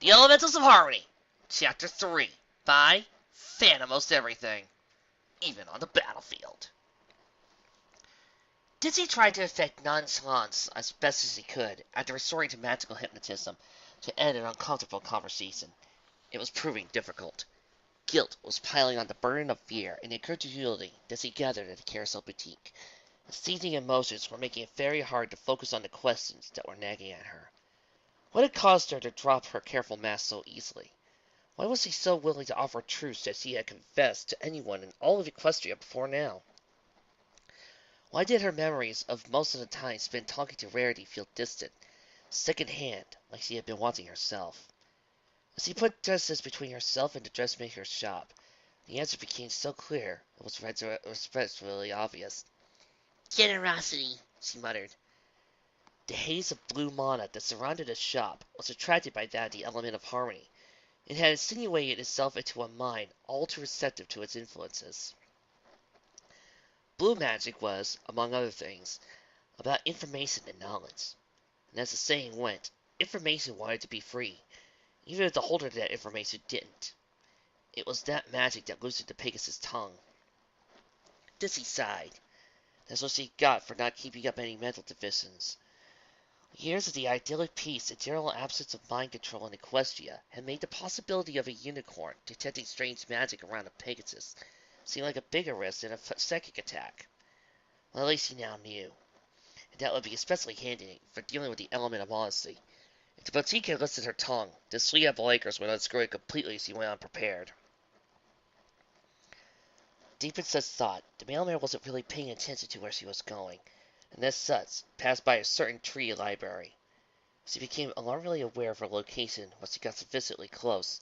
The Elementals of Harmony, Chapter 3, by Fan Most Everything, even on the battlefield. Dizzy tried to affect nonchalance as best as he could after resorting to magical hypnotism to end an uncomfortable conversation. It was proving difficult. Guilt was piling on the burden of fear and incredulity as he gathered at the Carousel Boutique. The seething emotions were making it very hard to focus on the questions that were nagging at her. What had caused her to drop her careful mask so easily? Why was he so willing to offer truths that she had confessed to anyone in all of Equestria before now? Why did her memories of most of the time spent talking to Rarity feel distant, second-hand, like she had been watching herself? As he put dresses between herself and the dressmaker's shop, the answer became so clear it was respectfully obvious. Generosity, she muttered. The haze of blue mana that surrounded the shop was attracted by that of the element of harmony. It had insinuated itself into a mind all too receptive to its influences. Blue magic was, among other things, about information and knowledge. And as the saying went, information wanted to be free, even if the holder of that information didn't. It was that magic that loosened the Pegasus' tongue. Dizzy sighed. That's what she got for not keeping up any mental divisions. Years of the idyllic peace and general absence of mind control in Equestria had made the possibility of a unicorn detecting strange magic around a Pegasus seem like a bigger risk than a psychic attack. Well, at least he now knew. And that would be especially handy for dealing with the element of honesty. If the boutique had lifted her tongue, the Slia Blakers would unscrew it completely as he went unprepared. Deep in such thought, the mailman wasn't really paying attention to where she was going, and as such, passed by a certain tree library. She became alarmingly aware of her location once she got sufficiently close,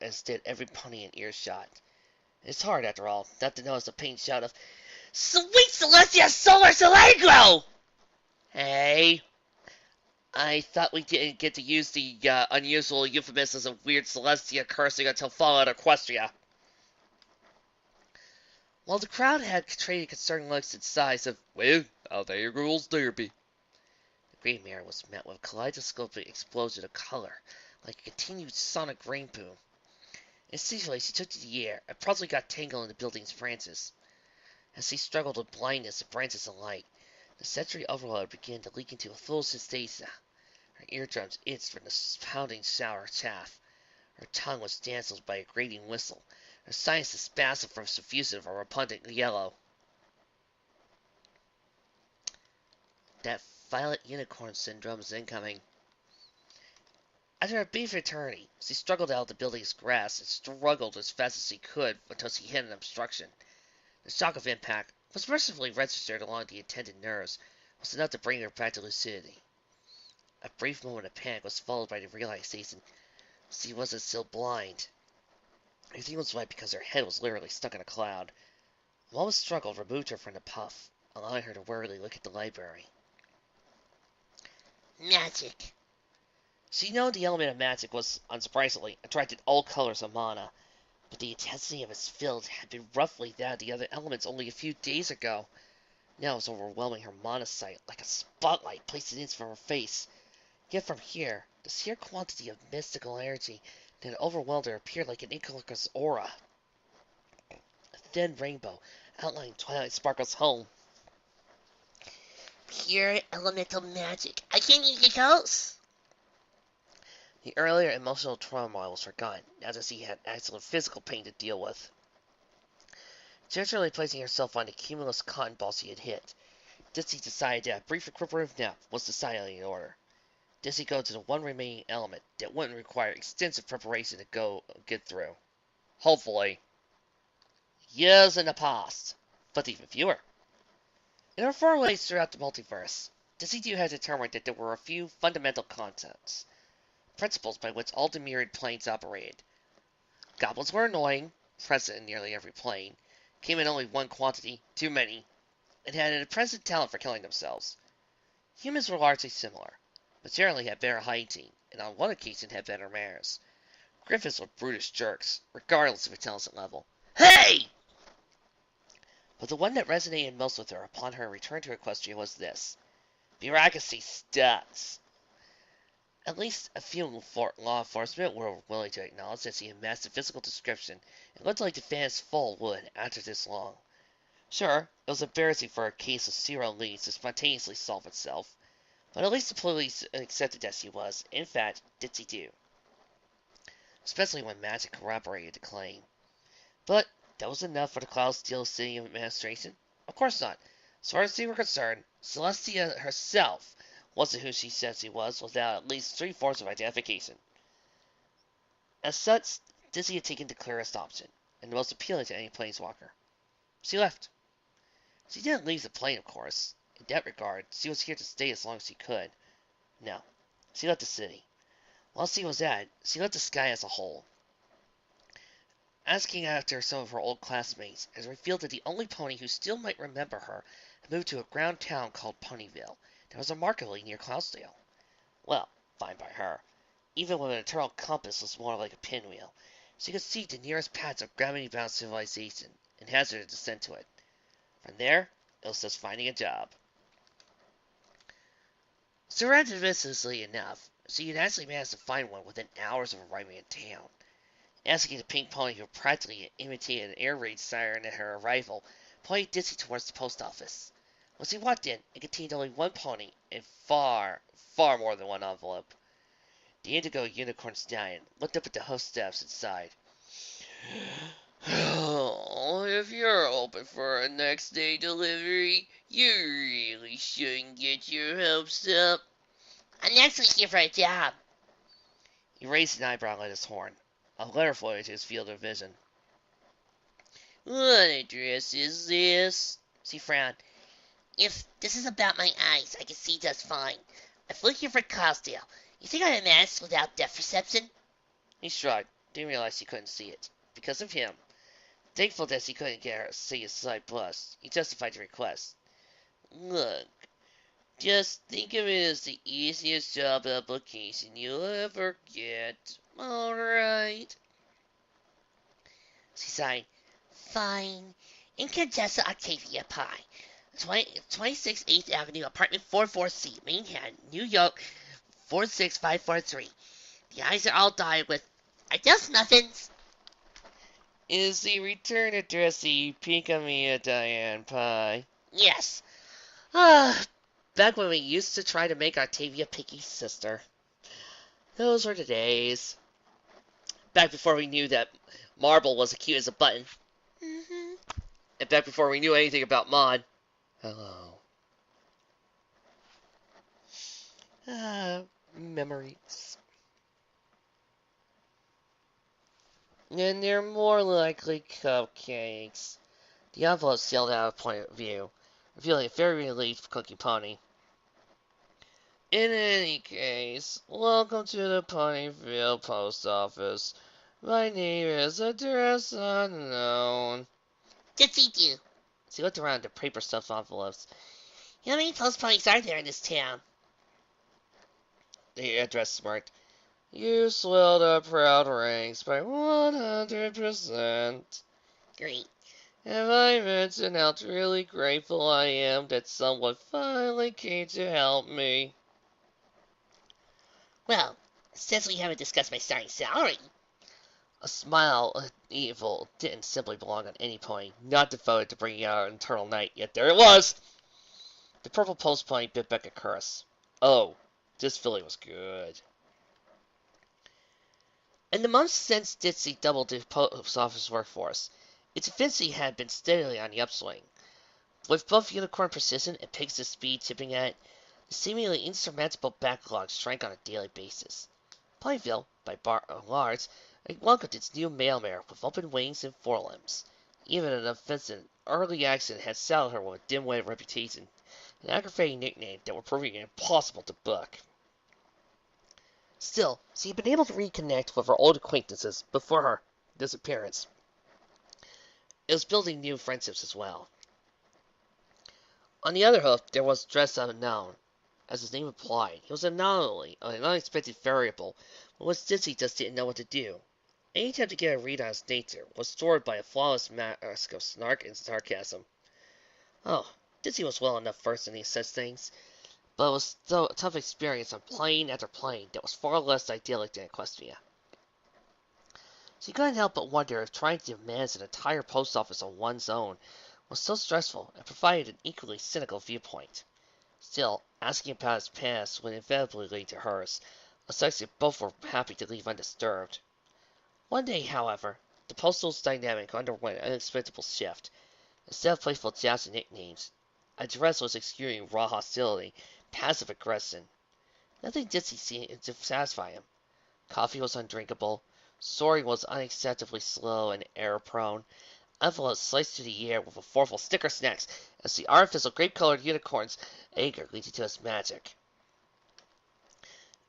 as did every pony in earshot. It's hard, after all, not to notice a faint shout of, "Sweet Celestia Solar Solegro!" Hey, I thought we didn't get to use the unusual euphemisms of weird Celestia cursing until Fallout Equestria. While the crowd had traded concerned looks and sighs of, "Well, how there goes Derby," the Green Mare was met with a kaleidoscopic explosion of color, like a continued sonic rainbow. Instinctively, she took to the air and promptly got tangled in the building's branches. As she struggled with blindness and branches and light, the sensory overload began to leak into a full synesthesia. Her eardrums itched from the pounding shower of chaff. Her tongue was dazzled by a grating whistle. Her sinuses spasmed from suffusion of a repugnant yellow. That violet unicorn syndrome is incoming. After a brief eternity, she struggled out of the building's grass and struggled as fast as she could until she hit an obstruction. The shock of impact, which mercifully registered along the attendant nerves, was enough to bring her back to lucidity. A brief moment of panic was followed by the realization she wasn't still blind. Everything was right because her head was literally stuck in a cloud. A moment's struggle removed her from the puff, allowing her to warily look at the library. Magic. She knew the element of magic was, unsurprisingly, attracted all colors of mana, but the intensity of its field had been roughly that of the other elements only a few days ago. Now it was overwhelming her mana sight like a spotlight placed an inch from her face. Yet from here, the sheer quantity of mystical energy that overwhelmed her appeared like an ichor's aura. A thin rainbow outlined Twilight Sparkle's home. Pure elemental magic. I can't use it close. The earlier emotional turmoil was forgotten, now that she had actual physical pain to deal with. Gingerly placing herself on the cumulus cotton ball she had hit, Dizzy decided that a brief recuperative nap was decidedly in order. Dizzy go to the one remaining element that wouldn't require extensive preparation to get through. Hopefully. Years in the past, but even fewer. In her forays throughout the multiverse, Dizzy Dew had determined that there were a few fundamental concepts. Principles by which all the myriad planes operated. Goblins were annoying, present in nearly every plane, came in only one quantity, too many, and had an impressive talent for killing themselves. Humans were largely similar, but generally had better hygiene, and on one occasion had better manners. Griffins were brutish jerks, regardless of intelligence level. Hey! But the one that resonated most with her upon her return to Equestria was this. Bureaucracy sucks. At least a few law enforcement were willing to acknowledge that he amassed a physical description and looked like the fans full would after this long. Sure, it was embarrassing for a case of serial leads to spontaneously solve itself, but at least the police accepted that he was, in fact, Ditzy do, especially when magic corroborated the claim. But that was enough for the Cloudsteel City administration? Of course not. As far as they were concerned, Celestia herself wasn't who she said she was without at least three forms of identification. As such, Dizzy had taken the clearest option, and the most appealing to any planeswalker. She left. She didn't leave the plane, of course. In that regard, she was here to stay as long as she could. No, she left the city. While she was at it, she left the sky as a whole. Asking after some of her old classmates has revealed that the only pony who still might remember her had moved to a ground town called Ponyville that was remarkably near Cloudsteel. Well, fine by her. Even when an eternal compass was more like a pinwheel, she could see the nearest paths of gravity-bound civilization and hazard a descent to it. From there, it was just finding a job. Serendipitously enough, she had actually managed to find one within hours of arriving in town. Asking the pink pony who practically imitated an air raid siren at her arrival, pointed Dizzy towards the post office. When she walked in, it contained only one pony and far, far more than one envelope. The indigo unicorn stallion looked up at the hostess and sighed. Oh, if you're open for a next day delivery, you really shouldn't get your hopes up. I'm actually here for a job. He raised an eyebrow at his horn. A letter floated to his field of vision. What address is this? She frowned. If this is about my eyes, I can see just fine. I flew here for Cosdale. You think I'm a mess without depth perception? He shrugged, didn't realize he couldn't see it. Because of him. Thankful that he couldn't get her to see his sight plus, he justified the request. Look, just think of it as the easiest job application you'll ever get. Alright. She sighed. Fine. Incandescent Octavia Pie. 26 8th Avenue, apartment 44C, Manhattan, New York, 46543. The eyes are all dyed with... Are those muffins? Is the return address the Picamia Diane Pie? Yes. Back when we used to try to make Octavia Picky's sister. Those were the days. Back before we knew that Marble was as cute as a button. Mm-hmm. And back before we knew anything about Maud. Hello. Memories. And they're more likely cupcakes. The envelope sailed out of point of view, revealing a very relieved Cookie Pony. In any case, welcome to the Ponyville Post Office. My name is Address Unknown. Ditsy do. She looked around at the paper-stuffed envelopes. How many post ponies are there in this town? The address smirked. You swelled up proud ranks by 100%. Great. Have I mentioned how truly grateful I am that someone finally came to help me? Well, since we haven't discussed my starting salary. A smile of evil didn't simply belong on any pony, not devoted to bringing out an eternal night, yet there it was! The purple post pony bit back a curse. Oh, this filly was good. In the months since Ditsy doubled the post office workforce, its efficiency had been steadily on the upswing. With both unicorn precision and Pig's speed tipping at it, the seemingly insurmountable backlog shrank on a daily basis. Ponyville, by large, welcomed its new mail mare with open wings and forelimbs. Even an offensive early accident had saddled her with a dim-witted reputation, an aggravating nickname that were proving impossible to book. Still, she had been able to reconnect with her old acquaintances before her disappearance. It was building new friendships as well. On the other hoof, there was Dress Unknown. As his name implied, he was an anomaly, an unexpected variable, with which Ditsy just didn't know what to do. Any attempt to get a read on his nature was stored by a flawless mask of snark and sarcasm. Oh, Ditsy was well enough versed in these such things, but it was still a tough experience on plane after plane that was far less idyllic than Equestria. She couldn't help but wonder if trying to manage an entire post office on one's own was so stressful and provided an equally cynical viewpoint. Still, asking about his past would inevitably lead to hers, a subject both were happy to leave undisturbed. One day, however, the postal's dynamic underwent an unexpected shift. Instead of playful jabs and nicknames, Address was exuding raw hostility, passive aggression. Nothing did seem to satisfy him. Coffee was undrinkable, soaring was unacceptably slow and error-prone, envelopes sliced through the air with a forkful of sticker snacks as the artificial grape-colored unicorn's anger leading to his magic.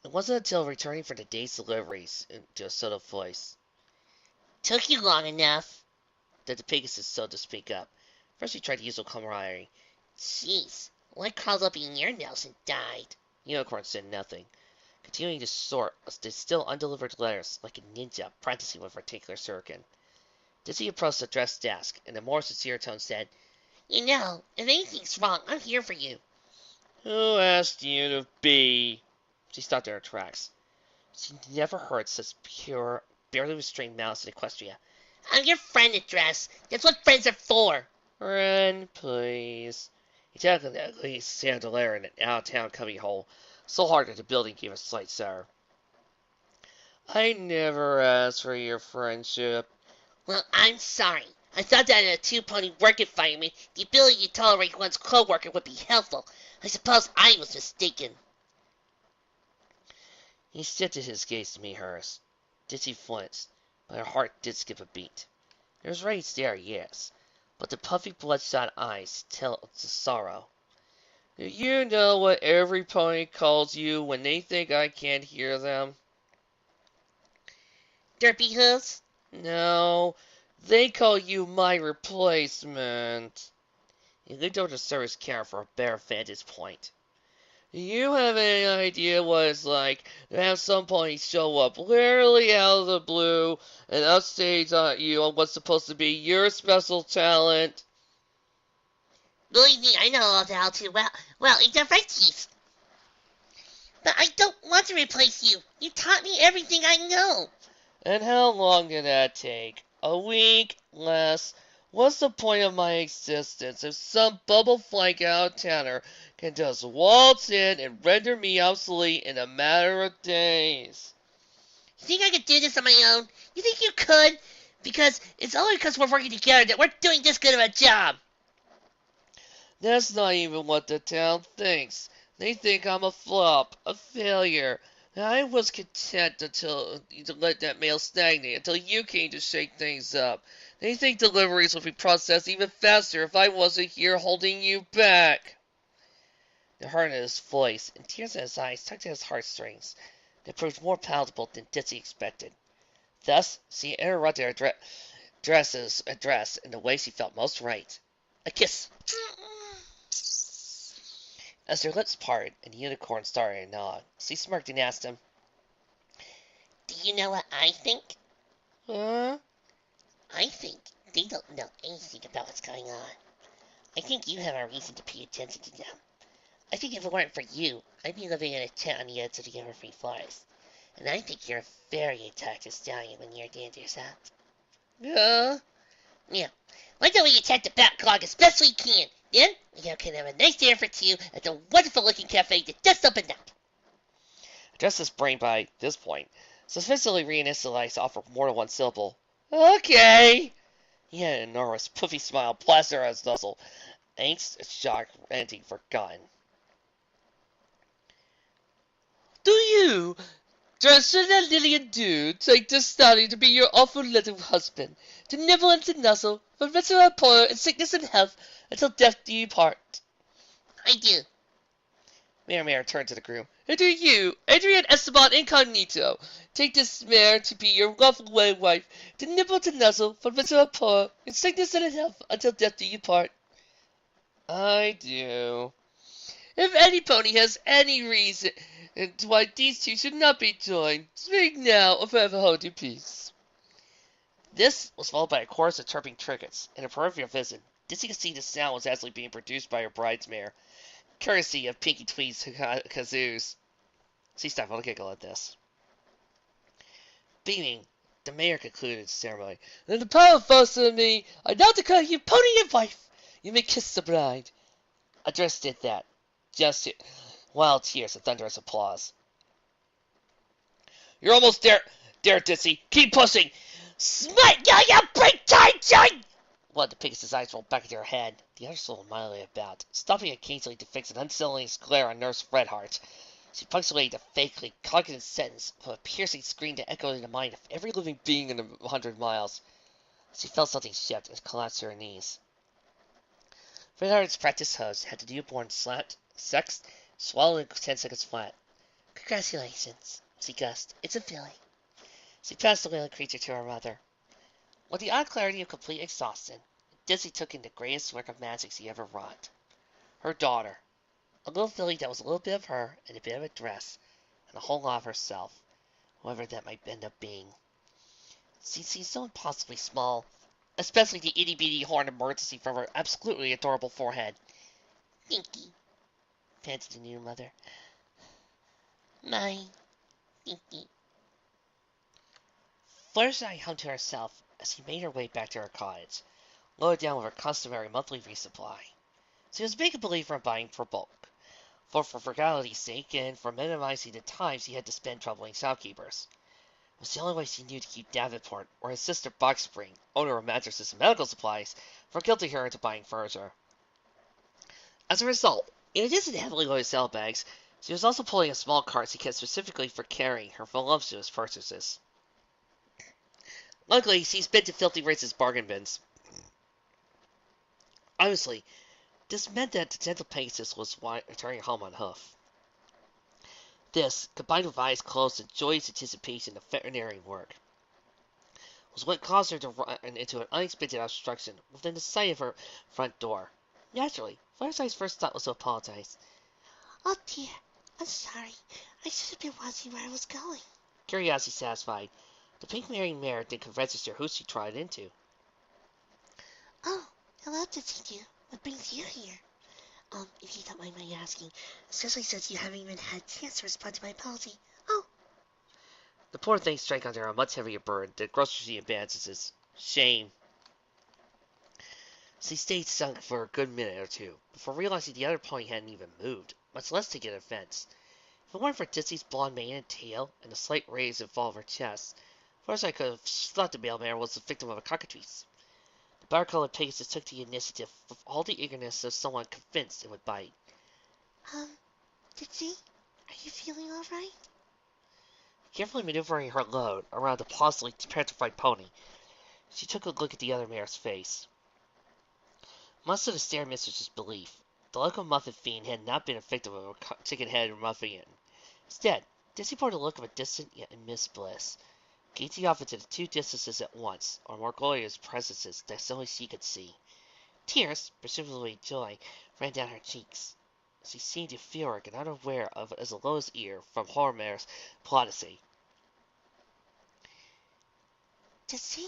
It wasn't until returning from the day's deliveries into a subtle voice, "Took you long enough," that the Pegasus so to speak up. First he tried to use a camaraderie. "Jeez, what crawled up in your nose and died?" Unicorn said nothing, continuing to sort the still undelivered letters like a ninja practicing with a particular shuriken. Dizzy approached the dress desk, and in a more sincere tone said, "You know, if anything's wrong, I'm here for you." "Who asked you to be?" She stopped in her tracks. She never heard such pure, barely restrained malice in Equestria. "I'm your friend, Address. That's what friends are for." "Friend, please." He tackled the ugly chandelier in an out-of-town cubbyhole, so hard that the building gave a slight shudder. "I never asked for your friendship." "Well, I'm sorry. I thought that in a two-pony work environment, the ability to tolerate one's co-worker would be helpful. I suppose I was mistaken." He shifted his gaze to meet hers. Dizzy flinched, but her heart did skip a beat. There was rage there, yes, but the puffy bloodshot eyes told of sorrow. "Do you know what every pony calls you when they think I can't hear them?" "Derpy hooves?" "No, they call you my replacement." He looked over the service counter for a better vantage point. "Do you have any idea what it's like to have some pony show up literally out of the blue and upstage on you on what's supposed to be your special talent?" "Believe me, I know all that too well. Well, it's a Frenchies." "But I don't want to replace you. You taught me everything I know." "And how long did that take? A week? Less? What's the point of my existence if some bubble-flank out-of-towner can just waltz in and render me obsolete in a matter of days?" "You think I could do this on my own? You think you could? Because it's only because we're working together that we're doing this good of a job." "That's not even what the town thinks. They think I'm a flop, a failure. I was content to let that mail stagnate until you came to shake things up. They think deliveries would be processed even faster if I wasn't here holding you back." The hurt in his voice and tears in his eyes tugged at his heartstrings. They proved more palatable than Ditsy expected. Thus, she interrupted her dress's address in the way she felt most right. A kiss. As their lips parted and the unicorn started to nod, she smirked and asked him, "Do you know what I think?" "Huh?" "I think they don't know anything about what's going on. I think you have a reason to pay attention to them. I think if it weren't for you, I'd be living in a tent on the edge of the Everfree Forest. And I think you're a very attractive stallion when you're dangerous out." "Yeah?" "Yeah. Why don't we attack the backlog as best we can? Then we can have a nice dinner for two at the wonderful-looking cafe that just opened up." Justice's brain by this point sufficiently reinitialized to offer more than one syllable. "Okay." He had an enormous, puffy smile plastered on his nozzle. Angst, shock, anything forgotten. "Do you, Dresden and Lillian do, take this stallion to be your awful little husband, to nibble and to nuzzle, for better or poorer, in sickness and health, until death do you part?" "I do." Mare turned to the groom. "And do you, Adrian Esteban Incognito, take this mare to be your lawful wedded wife, to nibble to nuzzle, for better or poorer, in sickness and in health, until death do you part?" "I do." "If any pony has any reason why these two should not be joined, speak now or forever hold your peace." This was followed by a chorus of chirping crickets. In her peripheral vision, Dizzy could see the sound was actually being produced by her bride's mare. courtesy of Pinky Tweed's kazoos. See, stop, I'll giggle at this. Beaming, the mayor concluded the ceremony. And the power falls to me. I now declare you pony and wife. You may kiss the bride. I just did that. Just wild tears and thunderous applause. You're almost there, Ditsy. Keep pushing. Smite you break time joint! One of the Pegasus' eyes rolled back into her head. The other slowed mildly about, stopping occasionally to fix an unsettling glare on Nurse Redheart. She punctuated a fakely cognate sentence with a piercing scream that echoed in the mind of every living being in 100 miles. She felt something shift and collapsed to her knees. Redheart's practice host had the newborn slapped, sexed, swallowed in 10 seconds flat. Congratulations, she guessed. It's a filly. She passed the wailing creature to her mother. With the odd clarity of complete exhaustion, Dizzy took in the greatest work of magic she ever wrought. Her daughter. A little filly that was a little bit of her, and a bit of a dress, and a whole lot of herself, whoever that might end up being. She seemed so impossibly small, especially the itty-bitty horn emergency from her absolutely adorable forehead. Pinky, panted the new mother. My Pinky. Fluttershy hummed to herself as she made her way back to her cottage, loaded down with her customary monthly resupply. She was a big believer in buying for bulk, for frugality's sake and for minimizing the time she had to spend troubling shopkeepers. It was the only way she knew to keep Davenport, or his sister Box Spring, owner of mattresses and medical supplies, from guilting her into buying furniture. As a result, in addition to heavily loaded saddlebags, she was also pulling a small cart she kept specifically for carrying her voluptuous purchases. Luckily, she's been to Filthy Ritz's bargain bins. Obviously, this meant that the gentle Pegasus was returning home on hoof. This, combined with eyes closed and joyous anticipation of veterinary work, was what caused her to run into an unexpected obstruction within the sight of her front door. Naturally, Fluttershy's first thought was to apologize. Oh dear, I'm sorry. I should have been watching where I was going. Curiosity satisfied, the pink-marrying mare didn't register who she trotted into. Oh, hello, Ditsy. What brings you here? If you don't mind my asking, especially since you haven't even had a chance to respond to my apology. Oh. The poor thing sank under a much heavier burden than grocery advances. Shame. She stayed sunk for a good minute or two, before realizing the other pony hadn't even moved, much less taken offense. If it weren't for Ditsy's blonde mane and tail, and the slight raise and fall of her chest, first I could have thought the mailman was the victim of a cockatrice. The bar-colored Pegasus took the initiative with all the eagerness of someone convinced it would bite. Ditsy, are you feeling all right? Carefully maneuvering her load around the plausibly petrified pony, she took a look at the other mare's face. Much to the stairmistress's belief, the local muffin fiend had not been a victim of a chicken-headed ruffian. Instead, Ditsy bore the look of a distant yet immense bliss, gazing off into the two distances at once, or more glorious presences that only she could see. Tears, presumably joy, ran down her cheeks. She seemed euphoric and unaware of as low as ear from Hormare's plaudicy. Ditsy?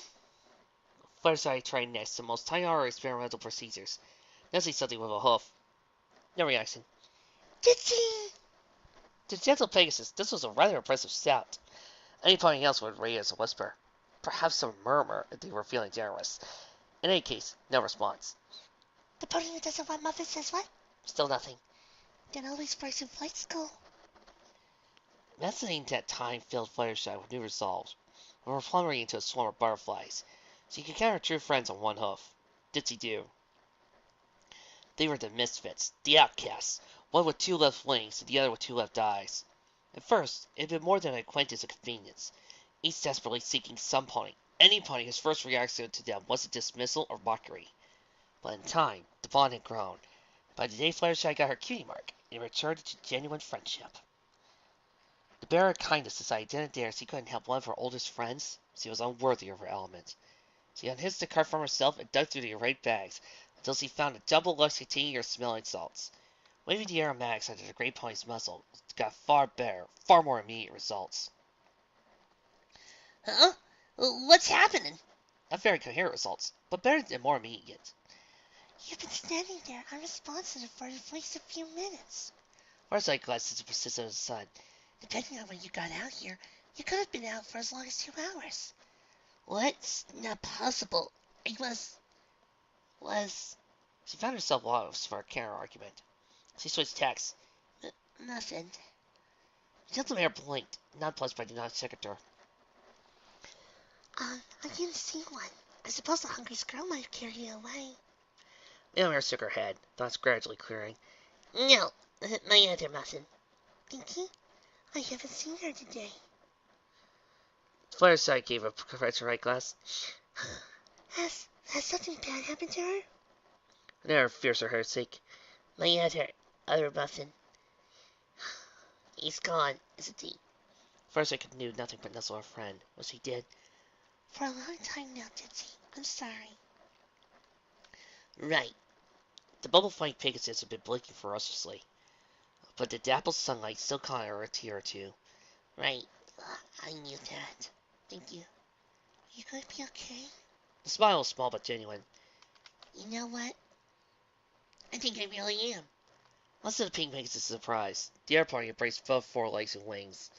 Fluttershy tried next the most high-order experimental procedures. Nessie something with a hoof. No reaction. Ditsy! To the gentle Pegasus, this was a rather impressive shout. Any pony else would raise a whisper. Perhaps a murmur if they were feeling generous. In any case, no response. The pony who doesn't want muffins says what? Still nothing. Then always first in flight school. Imagining that time filled Fluttershy with new resolves, and were plundering into a swarm of butterflies. She could count her true friends on one hoof. Ditsy do. They were the misfits, the outcasts, one with 2 left wings and the other with 2 left eyes. At first, it had been more than an acquaintance of convenience, each desperately seeking some pony, any pony whose first reaction to them was a dismissal or mockery. But in time, the bond had grown. By the day Fluttershy got her cutie mark, it returned to genuine friendship. The bearer of kindness decided then and there she couldn't help one of her oldest friends. She was unworthy of her element. She unhitched the cart from herself and dug through the arrayed bags until she found a double lugs containing her smelling salts. Waving the aromatics under the great pony's muzzle got far better, far more immediate results. Huh? What's happening? Not very coherent results, but better and more immediate. You've been standing there unresponsive for at least a few minutes. Farsight glanced at the persistent of the sun. Depending on when you got out here, you could have been out for as long as 2 hours. What? Not possible. I was... She found herself lost for a counter-argument. She switched tacks. Nothing. The gentleman blinked, nonplussed by the non-sequitur. I didn't see one. I suppose the hungry squirrel might have carried it away. Elmer shook her head, thoughts gradually clearing. No, my other muffin. Pinky, I haven't seen her today. Farsight gave a professor right glass. Has something bad happened to her? Never fears for her sake. My other muffin. He's gone, isn't he? Farsight knew nothing but nuzzle her friend, which he did. For a long time now, Dipsy. I'm sorry. Right. The bubble-flying Pegasus had been blinking ferociously, but the dappled sunlight still caught her a tear or two. Right. I knew that. Thank you. Are you going to be okay? The smile was small but genuine. You know what? I think I really am. Less than the pink Pegasus' surprise. The airplane embraced both forelegs and wings.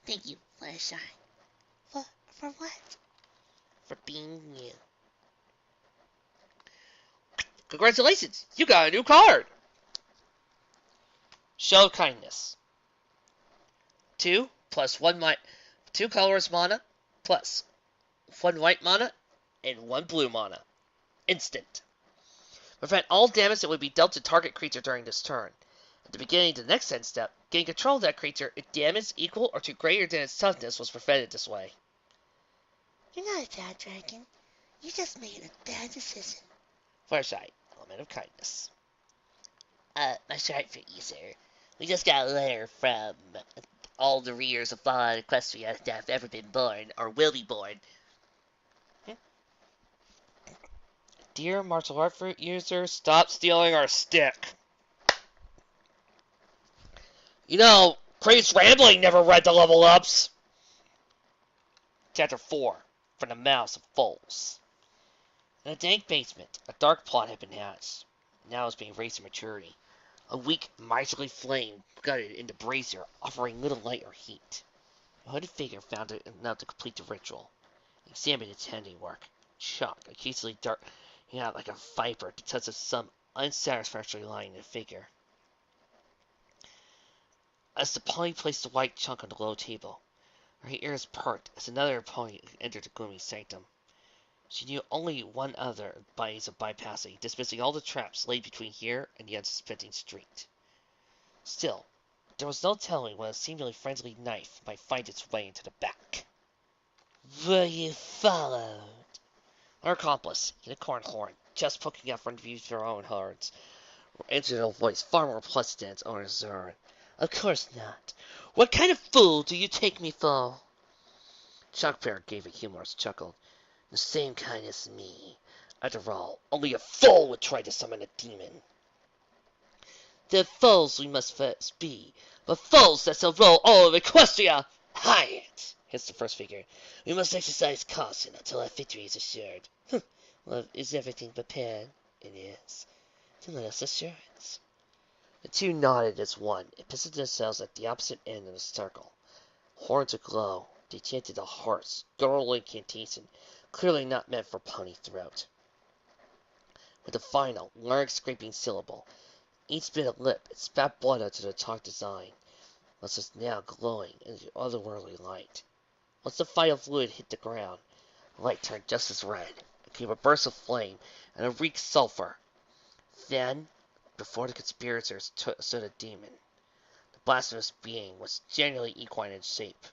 Thank you, Flasheye. For what? For being you. Congratulations! You got a new card! Show of kindness. 2 plus 1 2 colorless mana plus 1 white mana and 1 blue mana. Instant. Prevent all damage that would be dealt to target creature during this turn. At the beginning of the next end step, gain control of that creature if damage equal or to greater than its toughness was prevented this way. You're not a bad dragon. You just made a bad decision. Farsight, element of kindness. My short for you, sir. We just got a letter from all the readers of Equestria that have ever been born or will be born. Dear martial art fruit user, stop stealing our stick. You know, Crazy Rambling never read the level ups. Chapter 4, From the Mouths of Fools. In a dank basement, a dark plot had been hatched. Now it was being raised to maturity. A weak, miserly flame gutted into brazier, offering little light or heat. A hooded figure found it enough to complete the ritual. He examined its handiwork. Chalk, occasionally darting out like a viper to touch of some unsatisfactory line in the figure. As the pony placed the white chunk on the low table, her ears perked as another pony entered the gloomy sanctum. She knew only one other ways of bypassing, dismissing all the traps laid between here and the unsuspecting street. Still, there was no telling when a seemingly friendly knife might find its way into the back. Were you followed? Her accomplice, in a corn horn, just poking out from view their own horns, answered in a voice far more pleasant than its owner's errand. Of course not. What kind of fool do you take me for? Chuckbear gave a humorous chuckle. The same kind as me. After all, only a fool would try to summon a demon. The fools we must first be, but fools that shall roll all over Equestria! Hyatt, hissed the first figure. We must exercise caution until our victory is assured. Well, is everything prepared? It is. Then let us assurance. The two nodded as one and positioned themselves at the opposite end of the circle. Horns aglow, they chanted a hoarse, guttural incantation, clearly not meant for pony throat. With a final, larynx-scraping syllable, each bit of lip and spat blood onto the chalk design, which was now glowing in the otherworldly light. Once the final fluid hit the ground, the light turned just as red. It came a burst of flame and a reek of sulfur. Then, before the conspirators stood a demon. The blasphemous being was generally equine in shape,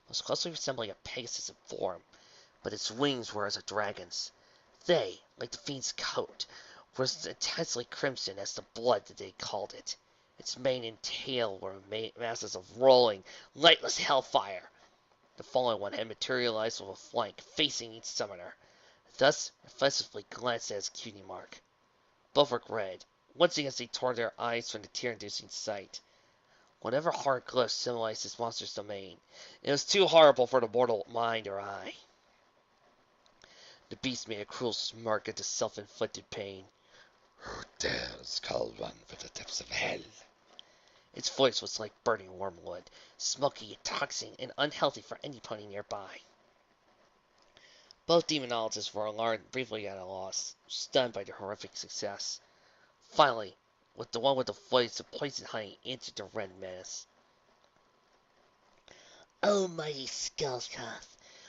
was closely resembling a Pegasus in form, but its wings were as a dragon's. They, like the fiend's coat, were as intensely crimson as the blood that they called it. Its mane and tail were masses of rolling, lightless hellfire. The fallen one had materialized with a flank facing each summoner, thus reflexively glanced at his cutie mark. Both were red, wincing as they tore their eyes from the tear-inducing sight. Whatever hard glyph symbolized this monster's domain, it was too horrible for the mortal mind or eye. The beast made a cruel smirk at the self-inflicted pain. Who dares call one for the depths of hell? Its voice was like burning wormwood, smoky, toxic, and unhealthy for any pony nearby. Both demonologists were alarmed, briefly at a loss, stunned by their horrific success. Finally, with the one with the voice of poison honey answered the red menace. O mighty Skullcraft,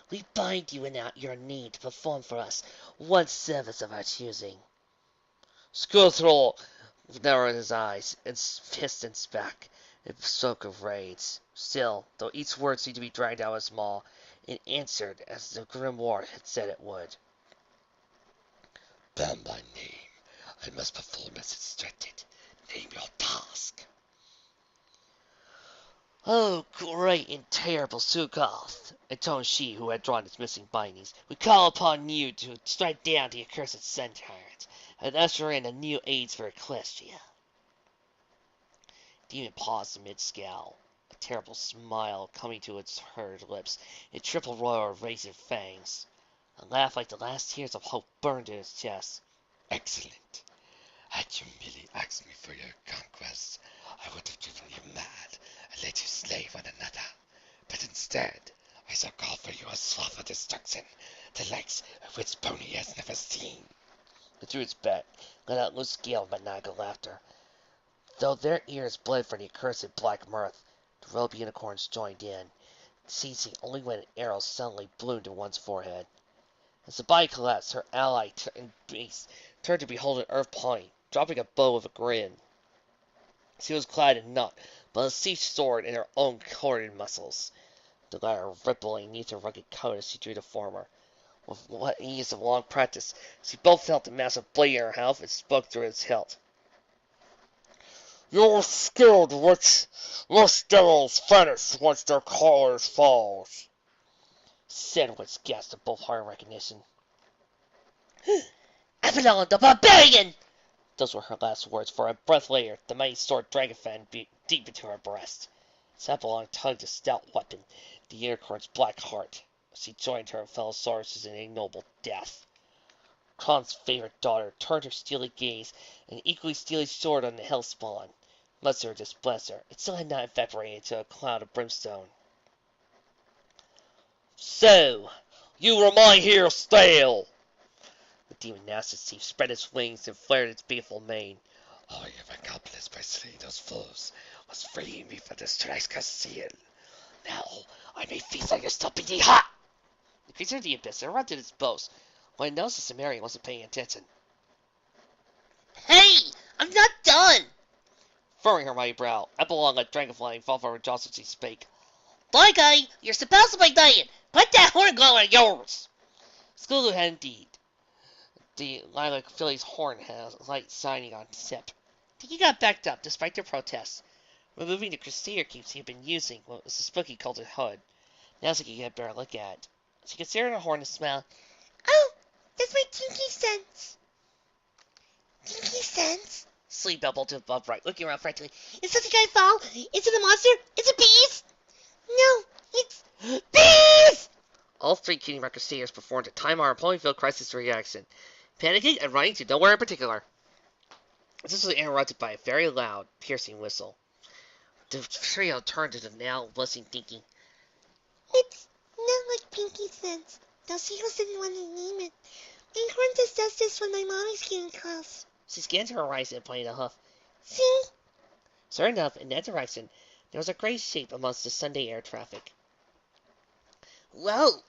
we bind you in your need to perform for us one service of our choosing. Skullthroll narrowed his eyes and hissed and spat, and spoke of rage. Still, though each word seemed to be dragged out of his maw, it answered as the grim ward had said it would. By my name, I must perform as instructed. Name your task. Oh, great and terrible Sugoth, intoned she who had drawn its missing bindings, we call upon you to strike down the accursed sun tyrant, and usher in a new age for Equestria. The demon paused amid scowl, a terrible smile coming to its hard lips, a triple roar of razor fangs. A laugh like the last tears of hope burned in his chest. Excellent. Had you merely asked me for your conquest, I would have driven you mad and let you slay one another. But instead, I shall call for you a sloth of destruction, the likes of which pony has never seen. The druids bet, let out loose gale of maniacal laughter. Though their ears bled for the accursed black mirth, the robed unicorns joined in, ceasing only when an arrow suddenly bloomed in one's forehead. As the body collapsed, her ally and beast turned to behold an earth pony, dropping a bow with a grin. She was clad in naught but a siege sword and her own corded muscles, the latter rippling neath her rugged coat as she drew the former. With what ease of long practice, she both felt the massive blade in her mouth and spoke through its hilt. Your skilled witch, most devils vanish once their colors falls, said with gasp of both heart and recognition. Avalon the Barbarian! Those were her last words, for a breath later, the mighty sword Dragonfan beat deep into her breast. Sapalong tugged a stout weapon, the unicorn's black heart, as she joined her fellow swords in ignoble death. Kron's favorite daughter turned her steely gaze, an equally steely sword on the hellspawn. Bless her, displeasure, it still had not evaporated into a cloud of brimstone. So, you were my hero stale! The demon gnashed its teeth, spread its wings, and flared its beautiful mane. All you have accomplished by slaying those foes was freeing me from this thrice seal. Now I may feast on your stupidity. Ha! The creature of the abyss interrupted its boast, when it noticed the Cimmerian wasn't paying attention. Hey! I'm not done! Furrowing her mighty brow, Epilogue let Dragonfly fall from her jaws as she spake. Boy guy, you're supposed to be dying! Put that horn glow of yours! Skulu had indeed. The lilac filly's horn had a light shining on its tip. He got backed up, despite their protests, removing the crusader keeps he had been using what was the spooky culted hood. Now she could get a better look at it. She considered her horn and smiled. Oh, that's my tinky sense. Tinky sense? Sleep doubled to upright, looking around frantically. Is something gonna fall? Is it a monster? Is it bees? No, it's bees! All three Cutie Mark crusaders performed a time-honored Ponyville crisis reaction, panicking and running to nowhere in particular. This was interrupted by a very loud, piercing whistle. The trio turned to the now listening, thinking, It's not like Pinky sense. Those heroes didn't want to name it. My horn just does this when my mommy's getting close. she scanned to her right and pointed a hoof. See? Sure enough, in that direction, there was a gray shape amongst the Sunday air traffic. Whoa!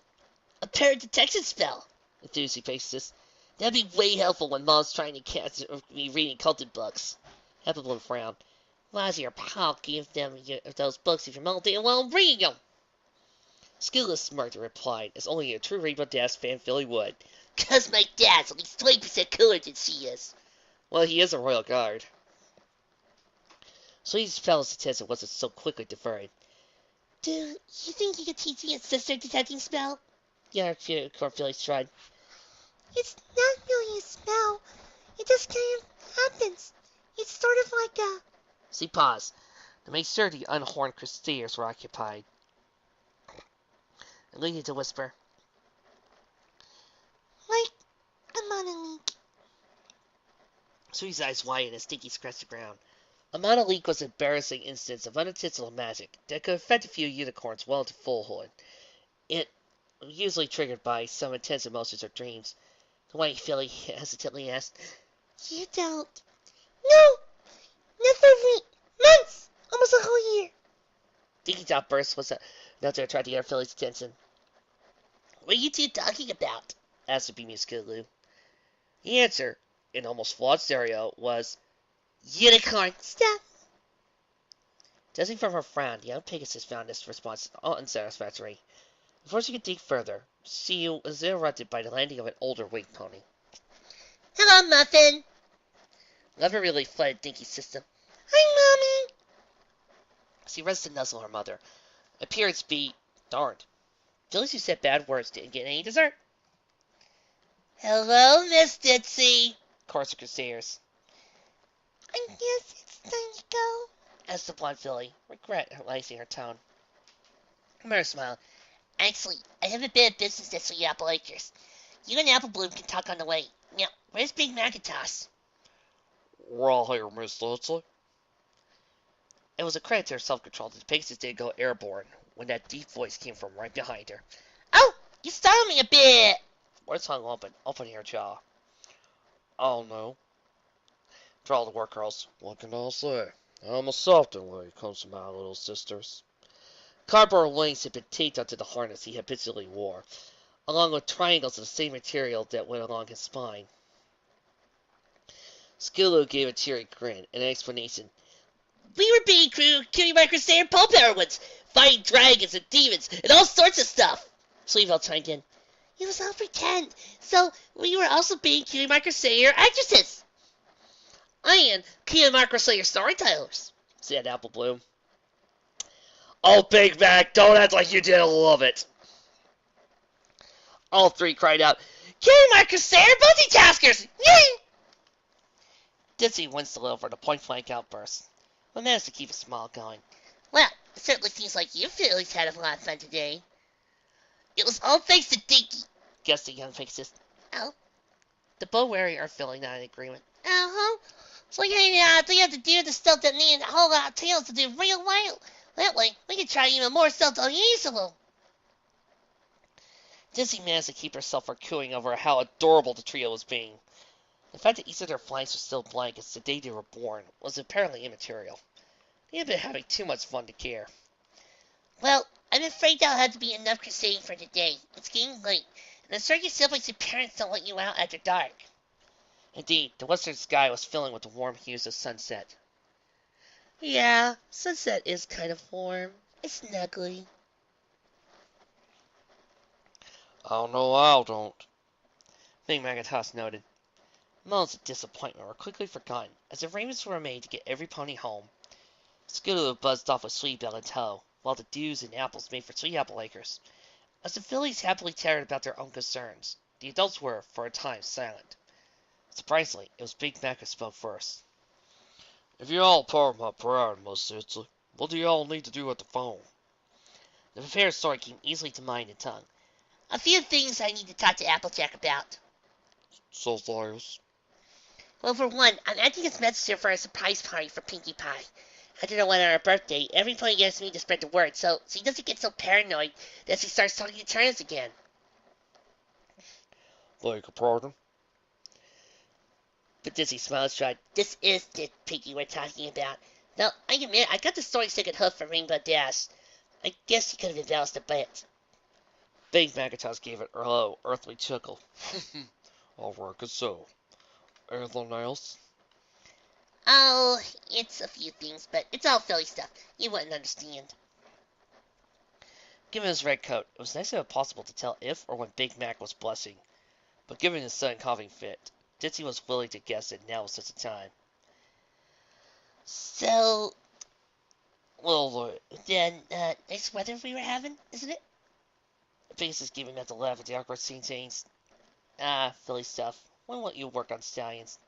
A parrot detection spell! Enthused Faces. That'd be way helpful when Mom's trying to catch me reading culted books. Heptablin frowned. Why does your pal give them those books if you're melting while reading them? Skilless smirked and replied, as only a true Rainbow Dash fan Philly would. 'Cause my dad's at least 20% cooler than she is. Well, he is a royal guard. Sweetie's fellow's attention wasn't so quickly diverted. Do you think you could teach me a sister detecting spell? Yeah, Philly shrugged. It's not really a spell. It just kind of happens. It's sort of like a... She paused, to make sure the unhorned crusaders were occupied, and leading to whisper. Like I'm on a leak. Sweet's eyes widened as Dinky scratched the ground. A monoleak was an embarrassing instance of unintentional magic that could affect a few unicorns well into fullhood. It was usually triggered by some intense emotions or dreams. The white filly hesitantly asked, You don't. No, not for months. Almost a whole year. Dinky's outburst was enough to attract the other filly's attention. What are you two talking about? Asked the bemused Skidoo. The answer, in almost flawed stereo, was unicorn Stuff. Judging from her frown, the young Pegasus found this response unsatisfactory. Before she could dig further, she was interrupted by the landing of an older winged pony. Hello, Muffin. Love and relief flooded Dinky's system. Hi, Mommy. She rushed to nuzzle her mother. Appearance be darned. Phyllis who said bad words didn't get any dessert. Hello, Miss Ditsy, chorused the Crusaders. I guess it's time to go. Asked the blonde filly, regret realizing her tone. Her mother smiled. Actually, I have a bit of business at Sweet Apple Acres. You and Apple Bloom can talk on the way. Now, where's Big Macintosh? Well, here, Miss Ditsy. It was a credit to her self-control that the Pegasus didn't go airborne when that deep voice came from right behind her. Oh, you startled me a bit. Words hung open, opening her jaw. Oh no, drawled the work girls. What can I say? I'm a softy when it comes to my little sisters. Cardboard links had been taped onto the harness he habitually wore, along with triangles of the same material that went along his spine. Skillo gave a cheery grin and an explanation. We were being crew Cutie Mark Crusader Pulp Heroines, fighting dragons and demons and all sorts of stuff. Sleevell chimed in. It was all pretend, so we were also being Cutie Mark Crusader actresses. And Cutie Mark Crusader storytellers, said Apple Bloom. Oh, Big Mac, don't act like you didn't love it. All three cried out, Cutie Mark Crusader multitaskers! Yay! Ditsy winced a little for the point-blank outburst, but managed to keep a smile going. Well, it certainly seems like you fellas had a lot of fun today. It was all thanks to Dinky, guessed the young Pegasus. Oh. The bow-weary are feeling not in agreement. Uh-huh. So yeah, they have to do the stuff that need a whole lot of tails to do real well. That way, we can try even more stuff unusual. Ditsy managed to keep herself from cooing over how adorable the trio was being. The fact that each of their flanks was still blank as the day they were born was apparently immaterial. They had been having too much fun to care. Well, I'm afraid that'll have to be enough crusading for today. It's getting late, and I'm sure your siblings and parents don't let you out after dark. Indeed, the western sky was filling with the warm hues of sunset. Yeah, sunset is kind of warm. It's snuggly. Oh, no, I don't. Big Macintosh noted. Moments of disappointment were quickly forgotten as arrangements were made to get every pony home. Skidoo buzzed off with Sweet Belle in tow, while the dews and apples made for Sweet Apple Acres. As the fillies happily chattered about their own concerns, the adults were, for a time, silent. Surprisingly, it was Big Mac who spoke first. If you all pardon my pride, Miss Ditsy, what do you all need to do at the phone? The prepared story came easily to mind and tongue. A few things I need to talk to Applejack about. So, Cyrus. Well, for one, I'm acting as messenger for a surprise party for Pinkie Pie. I don't know when on her birthday, every pony gets me to spread the word, so she doesn't get so paranoid that she starts talking in turns again. Beg your pardon? But Dizzy smiled straight. This is the Pinkie we're talking about. Now, I admit, I got the story second hoof from Rainbow Dash. I guess he could have embellished a bit. Big Macintosh gave it a low, earthly chuckle. I reckon so. Anything else? Oh, it's a few things, but it's all Philly stuff. You wouldn't understand. Given his red coat, it was nice if possible to tell if or when Big Mac was blushing. But given his sudden coughing fit, Ditsy was willing to guess that now was such a time. So, Well, then, nice weather we were having, isn't it? Pegasus gave him at the laugh at the awkward scene changed. Ah, Philly stuff. When won't you work on stallions?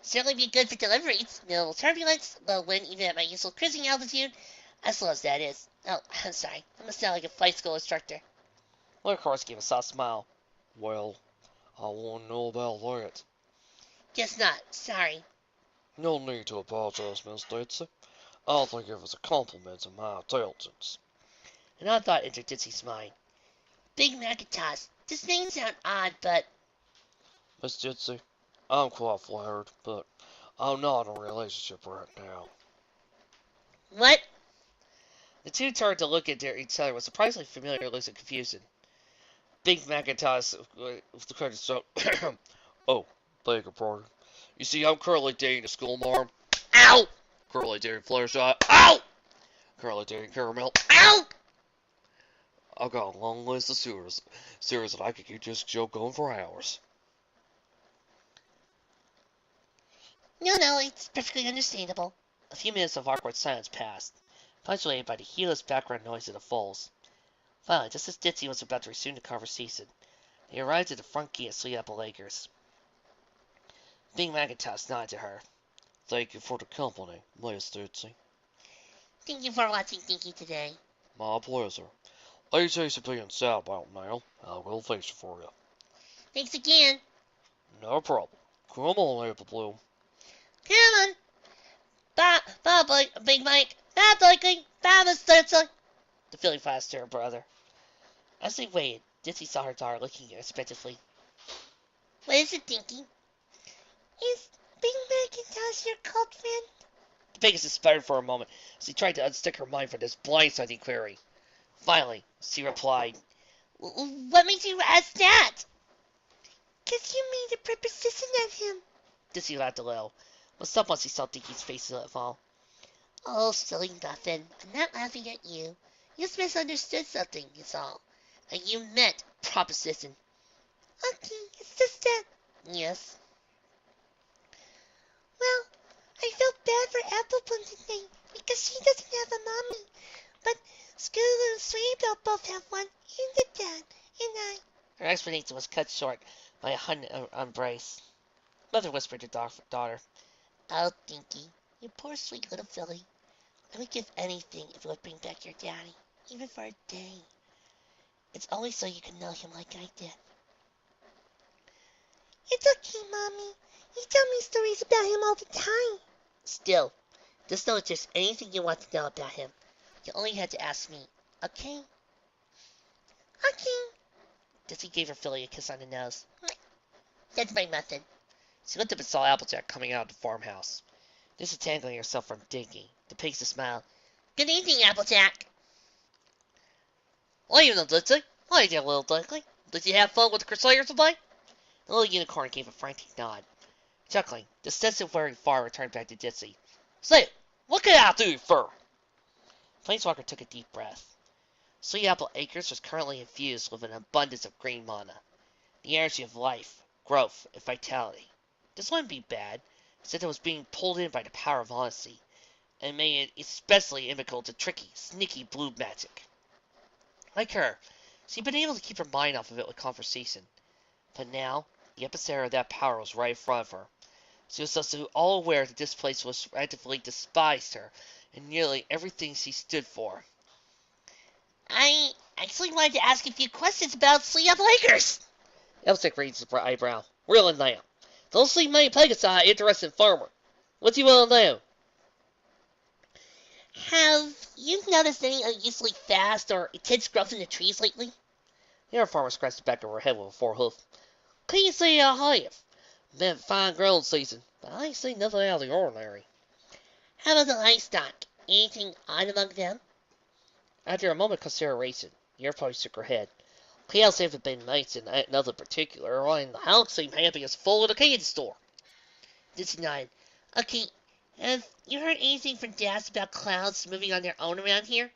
Certainly be good for deliveries. No turbulence, low wind even at my usual cruising altitude. As slow as that is. Oh, I'm sorry. I must sound like a flight school instructor. Lord Horace gave a soft smile. well, I won't know about that. Guess not. Sorry. No need to apologize, Miss Ditsy. I think it was a compliment to my intelligence. An odd thought entered Ditsy's mind. Big Macintosh. This name sounds odd, but... Miss Ditsy, I'm quite flattered, but I'm not in a relationship right now. What? The two turned to look at each other with surprisingly familiar looks of confusion. Big Macintosh with the credit so Oh, beg your pardon. You see, I'm currently dating a schoolmarm. Ow! Currently dating Fluttershy. Ow! Currently dating Caramel. Ow! I've got a long list of series that I could keep this joke going for hours. No, it's perfectly understandable. A few minutes of awkward silence passed, punctuated by the heedless background noise of the falls. Finally, just as Ditsy was about to resume the conversation, they arrived at the front gate of Sweet Apple Acres. Big Macintosh nodded to her. Thank you for the company, Miss Ditsy. Thank you for watching Dinky today. My pleasure. AJ's being sad about now. I will fix it for you. Thanks again. No problem. Come on, Apple Bloom. Come on. Bye, Big Mike. Bye, Dinky. Bye, Miss Ditsy. The filly flashed to her brother. As they waited, Ditsy saw her daughter looking expectantly. What is it, Dinky? Is Big Macintosh your cult friend? The Pegasus sputtered for a moment as he tried to unstick her mind from this blindsiding query. Finally, she replied, What makes you ask that? 'Cause you made a preposition at him. Ditsy laughed a little, but stopped once he saw Dinky's face let fall. Oh, silly muffin. I'm not laughing at you. You just misunderstood something, is all. And you meant proposition. Okay, it's just that. Yes. Well, I felt bad for Applebloom today because she doesn't have a mommy. But Scooter and Sweetie both have one, and a dad, and I. Her explanation was cut short by a huddled embrace. Mother whispered to daughter. Oh, Dinky, you poor sweet little filly. I would give anything if it would bring back your daddy, even for a day. It's only so you can know him like I did. It's okay, Mommy. You tell me stories about him all the time. Still, just know if there's anything you want to know about him, you only had to ask me, okay? Okay. Ditsy gave her filly a kiss on the nose. That's my method. She looked up and saw Applejack coming out of the farmhouse. Disentangling herself from Dinky, the Pegasus smiled. Good evening, Applejack. Well, you know, Ditsy. Hi there, little duckling. Did you have fun with the Crusaders today? The little unicorn gave a frantic nod. Chuckling, the Stetson-wearing farmer turned back to Ditsy. Say, what can I do for? Planeswalker took a deep breath. Sweet Apple Acres was currently infused with an abundance of green mana, the energy of life, growth, and vitality. This wouldn't be bad, since it was being pulled in by the power of honesty, and made it especially inimical to tricky, sneaky blue magic. Like her, she'd been able to keep her mind off of it with conversation, but now, the epicenter of that power was right in front of her. She was also all aware that this place was actively despised her, and nearly everything she stood for. I actually wanted to ask a few questions about Sweet Apple Acres. Elsick raised his eyebrow. Really now. Don't see many Pegasi interested in farmer. What do you want to know? Have you noticed any unusually fast or intense growth in the trees lately? The other farmer scratched the back of her head with a forehoof. Can't say I have. Been a fine growing season, but I ain't seen nothing out of the ordinary. How about the livestock? Anything odd among them? After a moment of consideration, the Earth Party shook her head. Cows haven't been mentioned, nothing particular, and the house seemed happy as full of the candy store. This nodded. Okay, have you heard anything from Dads about clouds moving on their own around here?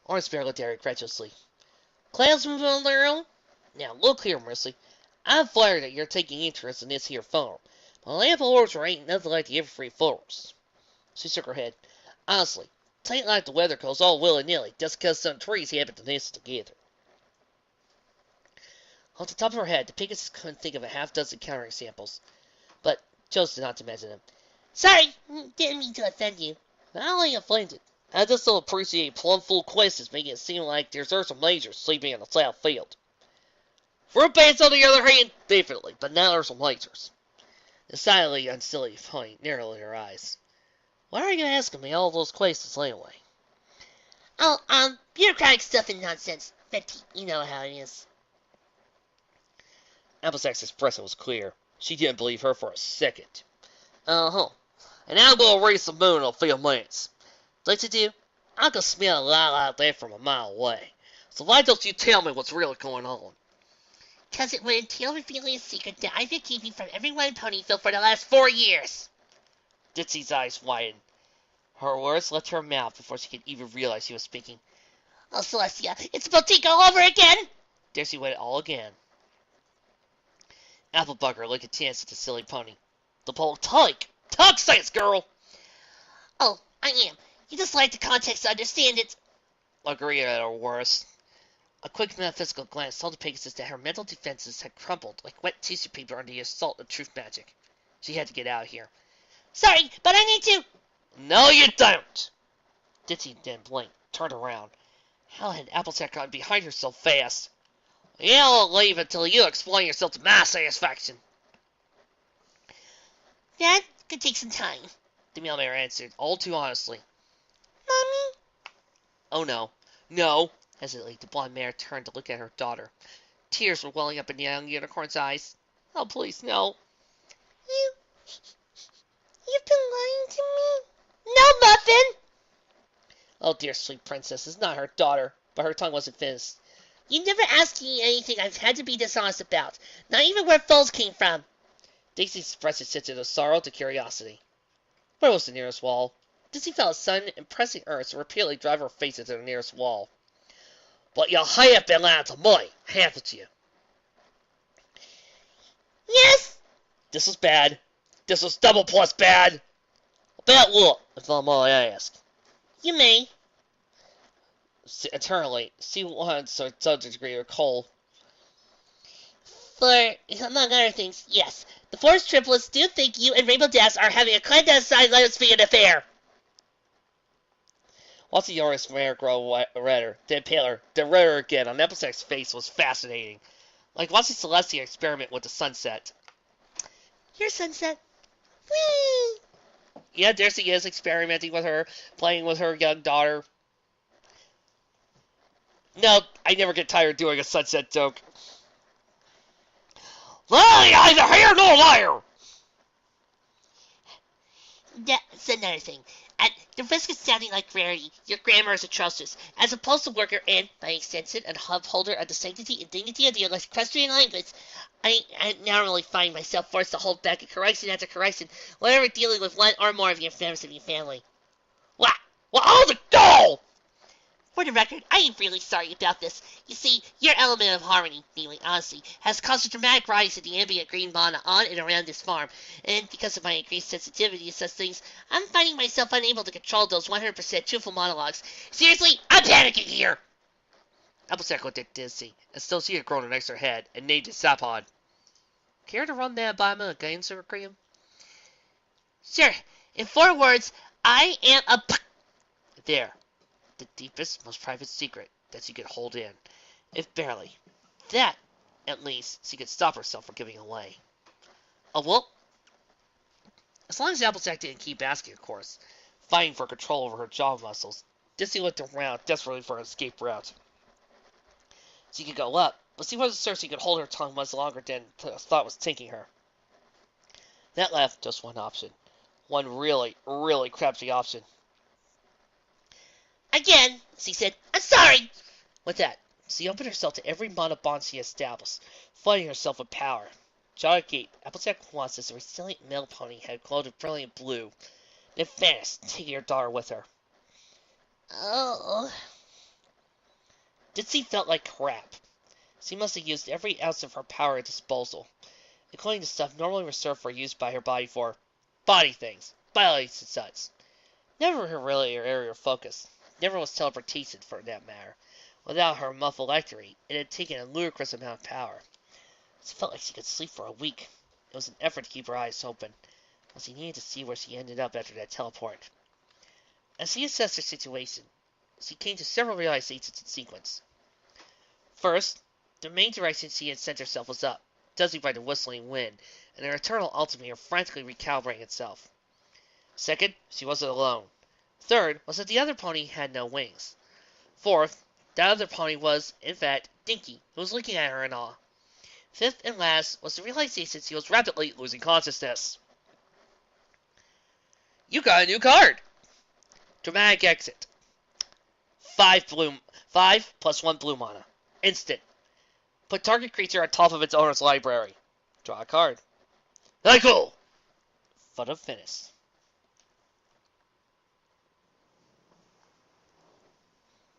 Orange Bear looked at her incredulously. Clouds moving on their own? Now, look here, Missy. I'm flattered that you're taking interest in this here farm, but Apple Orchard ain't nothing like the Everfree Forest. She shook her head. Honestly, 'tain't like the weather goes all willy-nilly just 'cause some trees happen to nest together. Off the top of her head, the Pegasus couldn't think of a half-dozen counterexamples, but chose not to mention them. Sorry, didn't mean to offend you. I ain't offended. I just don't appreciate plum-full questions making it seem like there's some lasers sleeping in the south field. Fruit bats, on the other hand, definitely, but now there's some lasers. Decidedly unsilly Pony narrowed her eyes. Why are you going to ask me all those questions anyway? Oh, bureaucratic stuff and nonsense. Betty, you know how it is. Applejack's expression was clear. She didn't believe her for a second. Uh-huh. And now I'm going to raise the moon in a few minutes. Like you do? I can smell a lot out there from a mile away. So why don't you tell me what's really going on? Because it would entail revealing a secret that I've been keeping from everyone in Ponyville for the last 4 years. Ditsy's eyes widened. Her words left her mouth before she could even realize she was speaking. Oh, Celestia, it's about to go over again! Ditsy waited all again. Applebugger looked askance at the silly pony. The pole talk! Talk sense, girl! Oh, I am. You just like the context to understand it. Agreed at her worst. A quick metaphysical glance told the Pegasus that her mental defenses had crumbled like wet tissue paper under the assault of truth magic. She had to get out of here. Sorry, but I need to. No, you don't! Ditsy then blinked, turned around. How had Applejack gotten behind her so fast? You won't leave until you explain yourself to my satisfaction. That could take some time. The mailman answered, all too honestly. Mommy? Oh no. No. Hesitantly, the blonde mare turned to look at her daughter. Tears were welling up in the young unicorn's eyes. Oh, please, no. You've been lying to me? No, Muffin! Oh, dear sweet princess, it's not her daughter. But her tongue wasn't finished. You never asked me anything I've had to be dishonest about. Not even where foes came from. Dixie's expression shifted of sorrow to curiosity. Where was the nearest wall? Dixie felt a sudden and pressing urge to repeatedly drive her face into the nearest wall. But you have been lying to me, haven't you? Yes! This is bad. This is double plus bad. About what, if I may ask? You may. Eternally, see once or some degree of coal. For, among other things, yes. The Forest Triplets do think you and Rainbow Dash are having a clandestine lesbian affair. Watching Yoris hair grow redder, then paler, then redder again on Applejack's face was fascinating. Like watching Celestia experiment with the sunset. Your sunset. Whee! Yeah, there she is, experimenting with her, playing with her young daughter. No, I never get tired doing a sunset joke. Lie, either here nor liar! That's another thing. At the risk of sounding like rarity, your grammar is atrocious. As a postal worker and, by extension, an upholder of the sanctity and dignity of the equestrian language, I narrowly find myself forced to hold back a correction after correction whenever dealing with one or more of your members of your family. What? Well, hold the door! For the record, I am really sorry about this. You see, your element of harmony, namely honesty, has caused a dramatic rise in the ambient green mana on and around this farm, and because of my increased sensitivity to such things, I'm finding myself unable to control those 100% truthful monologues. Seriously, I'm panicking here! Applejack looked at Dizzy, and still she had grown an extra head, and named it Sapod. Care to run that by me again, Sir Graham? Sure. In 4 words, I am a There. The deepest, most private secret that she could hold in, if barely. That, at least, she could stop herself from giving away. Oh, well, as long as Applejack didn't keep asking, of course, fighting for control over her jaw muscles, Dizzy looked around desperately for an escape route. She could go up, but she wasn't certain she could hold her tongue much longer than the thought was taking her. That left just one option. One really, really crappy option. Again, she said, I'm sorry! With that, she opened herself to every mana bond she established, flooding herself with power. Jaw agape, Applejack watched as the resilient male pony had glowed a brilliant blue, then vanished, taking her daughter with her. Oh. Ditsy felt like crap. She must have used every ounce of her power at disposal, including the stuff normally reserved for use by her body for body things, bodies and such. Never really her area of focus. Never was teleportation, for that matter. Without her mufflectory, it had taken a ludicrous amount of power. She felt like she could sleep for a week. It was an effort to keep her eyes open, but she needed to see where she ended up after that teleport. As she assessed her situation, she came to several realizations in sequence. First, the main direction she had sent herself was up, dizzy by the whistling wind, and her eternal altimeter frantically recalibrating itself. Second, she wasn't alone. Third was that the other pony had no wings. Fourth, that other pony was, in fact, Dinky, who was looking at her in awe. Fifth and last was the realization she was rapidly losing consciousness. You got a new card! Dramatic exit. 5 plus 1 blue mana. Instant. Put target creature on top of its owner's library. Draw a card. Very cool! Photo finish.